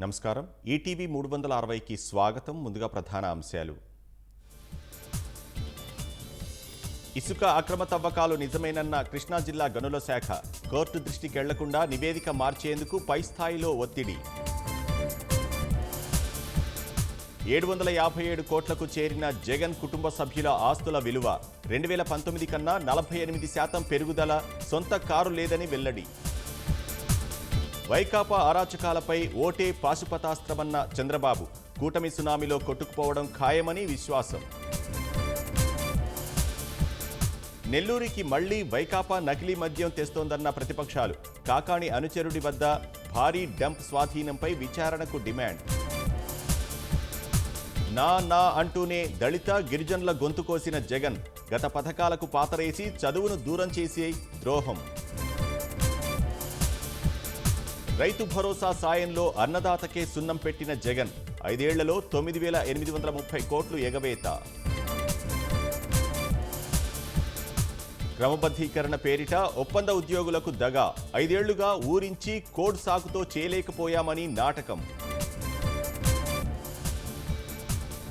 నమస్కారం. ఈటీవీ 360కి స్వాగతం. ముందుగా ప్రధాన అంశాలు. ఇసుక అక్రమ తవ్వకాలు నిజమేనన్న కృష్ణా జిల్లా గనుల శాఖ. కోర్టు దృష్టికెళ్లకుండా నివేదిక మార్చేందుకు పై స్థాయిలో ఒత్తిడి. 757 కోట్లకు చేరిన జగన్ కుటుంబ సభ్యుల ఆస్తుల విలువ 2019 కన్నా 48% పెరుగుదల. సొంత కారు లేదని వెల్లడి. వైకాపా అరాచకాలపై ఓటే పాశుపతాస్త్రమన్న చంద్రబాబు. కూటమి సునామీలో కొట్టుకుపోవడం ఖాయమని విశ్వాసం. నెల్లూరికి మళ్లీ వైకాపా నకిలీ మద్యం తెస్తోందన్న ప్రతిపక్షాలు. కాకాణి అనుచరుడి వద్ద భారీ డంప్ స్వాధీనంపై విచారణకు డిమాండ్. నా అంటూనే దళిత గిరిజనుల గొంతు కోసిన జగన్. గత పథకాలకు పాతరేసి చదువును దూరం చేసి ద్రోహం. రైతు భరోసా సాయంలో అన్నదాతకే సున్నం పెట్టిన జగన్. 5 ఏళ్లలో 9,830 కోట్లు ఎగవేత. క్రమబద్ధీకరణ పేరిట ఒప్పంద ఉద్యోగులకు దగా. 5 ఏళ్లుగా ఊరించి కోడ్ సాకుతో చేయలేకపోయామని నాటకం.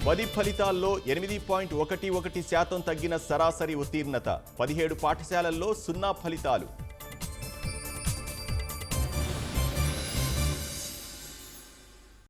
10 ఫలితాల్లో 8.11% తగ్గిన సరాసరి ఉత్తీర్ణత. 17 పాఠశాలల్లో 0 ఫలితాలు.